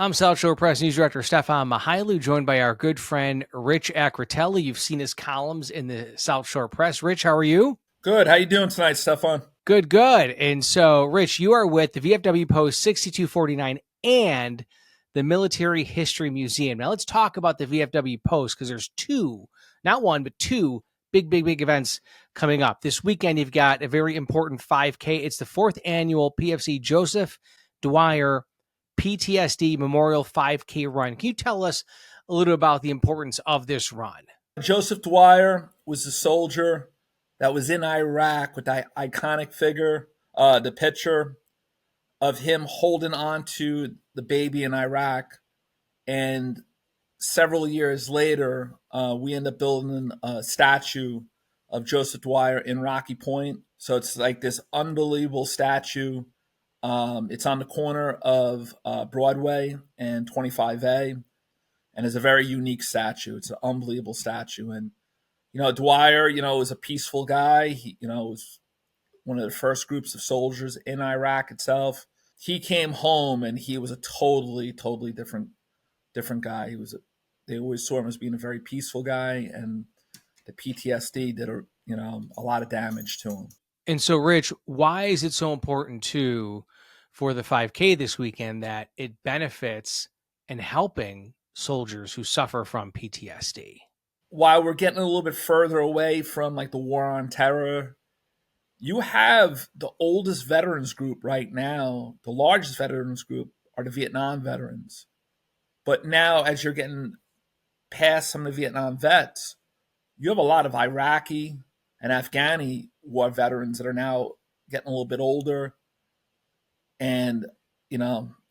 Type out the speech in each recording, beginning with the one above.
I'm South Shore Press News Director Stefan Mihailu, joined by our good friend Rich Acritelli. You've seen his columns in the South Shore Press. Rich, how are you? Good. How you doing tonight, Stefan? Good, good. And so, Rich, you are with the VFW Post 6249 and the Military History Museum. Now, let's talk about the VFW Post because there's two, not one, but two big events coming up. This weekend, you've got a very important 5K. It's the fourth annual PFC Joseph Dwyer PTSD Memorial 5K run. Can you tell us a little about the importance of this run? Joseph Dwyer was a soldier that was in Iraq with that iconic figure, the picture of him holding on to the baby in Iraq. And several years later, we end up building a statue of Joseph Dwyer in Rocky Point. So it's like this unbelievable statue. It's on the corner of Broadway and 25A, and it's a very unique statue. It's an unbelievable statue. And, Dwyer, was a peaceful guy. He, was one of the first groups of soldiers in Iraq itself. He came home and he was a totally different guy. They always saw him as being a very peaceful guy, and the PTSD did a lot of damage to him. And so, Rich, why is it so important for the 5K this weekend that it benefits in helping soldiers who suffer from PTSD? While we're getting a little bit further away from like the war on terror, you have the oldest veterans group right now. The largest veterans group are the Vietnam veterans. But now, as you're getting past some of the Vietnam vets, you have a lot of Iraqi and Afghani war veterans that are now getting a little bit older. And,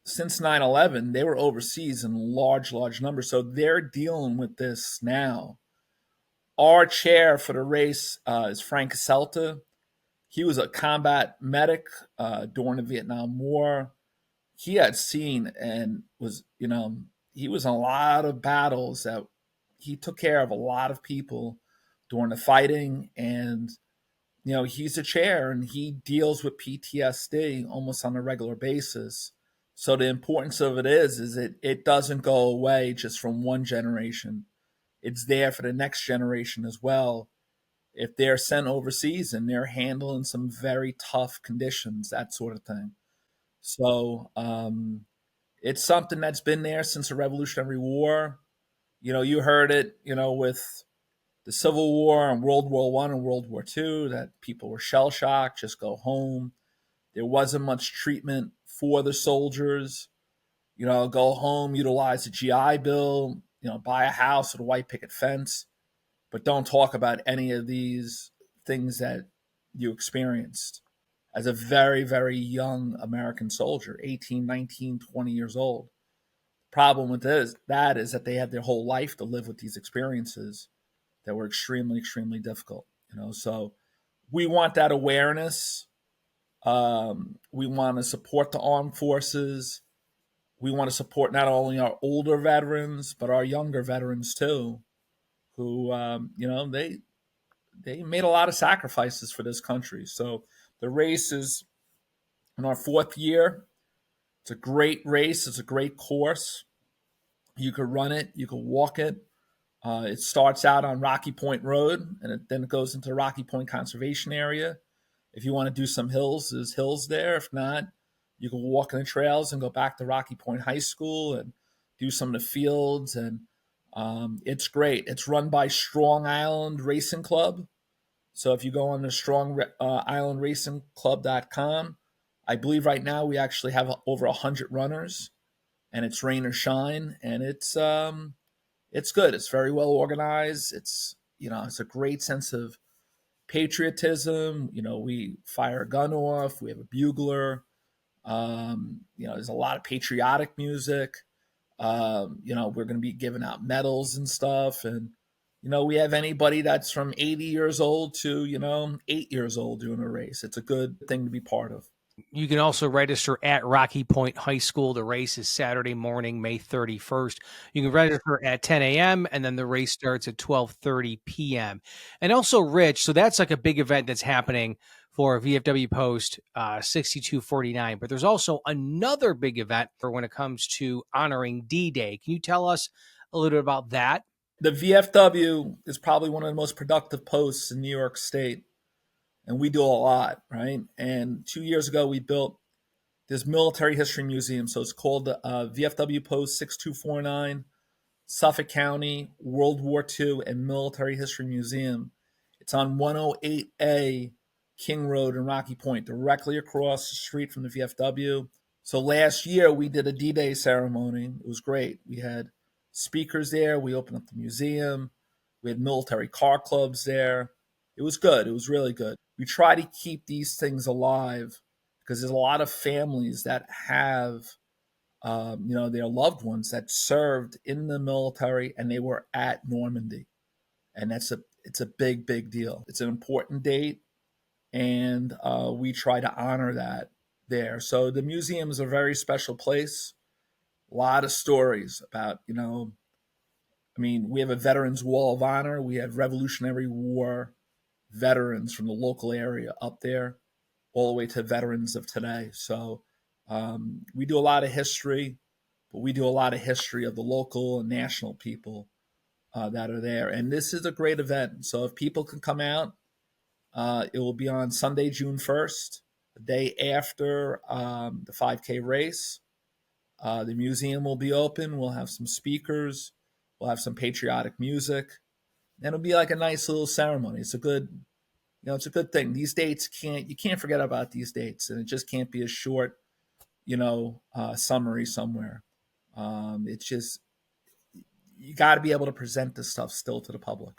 since 9/11, they were overseas in large numbers. So they're dealing with this now. Our chair for the race is Frank Caselta. He was a combat medic during the Vietnam War. He had seen and was, he was in a lot of battles that he took care of a lot of people during the fighting. And, he's a chair and he deals with PTSD almost on a regular basis. So the importance of it is it doesn't go away just from one generation. It's there for the next generation as well. If they're sent overseas and they're handling some very tough conditions, that sort of thing. So it's something that's been there since the Revolutionary War. You heard it, with the Civil War and World War I and World War II, that people were shell-shocked, just go home. There wasn't much treatment for the soldiers. Go home, utilize the GI Bill, buy a house with a white picket fence, but don't talk about any of these things that you experienced as a very, very young American soldier, 18, 19, 20 years old. Problem with that is that they had their whole life to live with these experiences that were extremely difficult. So we want that awareness. We want to support the armed forces. We want to support not only our older veterans, but our younger veterans too, who, they made a lot of sacrifices for this country. So the race is in our fourth year. It's a great race. It's a great course. You could run it. You could walk it. It starts out on Rocky Point Road, and then it goes into Rocky Point Conservation Area. If you want to do some hills, there's hills there. If not, you can walk in the trails and go back to Rocky Point High School and do some of the fields. And it's great. It's run by Strong Island Racing Club. So if you go on to StrongIslandRacingClub.com, I believe right now we actually have over 100 runners, and it's rain or shine, and it's good. It's very well organized. It's a great sense of patriotism. We fire a gun off. We have a bugler. There's a lot of patriotic music. We're going to be giving out medals and stuff, and we have anybody that's from 80 years old to 8 years old doing a race. It's a good thing to be part of. You can also register at Rocky Point High School. The race is Saturday morning, May 31st. You can register at 10 a.m. and then the race starts at 12:30 p.m. And also, Rich, so that's like a big event that's happening for VFW Post 6249. But there's also another big event for when it comes to honoring D-Day. Can you tell us a little bit about that? The VFW is probably one of the most productive posts in New York State, and we do a lot, right? And 2 years ago, we built this military history museum. So it's called the VFW Post 6249, Suffolk County World War II and Military History Museum. It's on 108A King Road in Rocky Point, directly across the street from the VFW. So last year we did a D-Day ceremony. It was great. We had speakers there. We opened up the museum. We had military car clubs there. It was good. It was really good. We try to keep these things alive because there's a lot of families that have their loved ones that served in the military and they were at Normandy, and it's a big deal. It's an important date, and we try to honor that there. So the museum is a very special place. A lot of stories about we have a Veterans Wall of Honor. We had Revolutionary War veterans from the local area up there, all the way to veterans of today. So we do a lot of history, but we do a lot of history of the local and national people that are there. And this is a great event. So if people can come out, it will be on Sunday, June 1st, the day after the 5K race. The museum will be open. We'll have some speakers. We'll have some patriotic music. And it'll be like a nice little ceremony. It's a good thing. These dates you can't forget about these dates, and it just can't be a short, summary somewhere. It's just, you got to be able to present this stuff still to the public.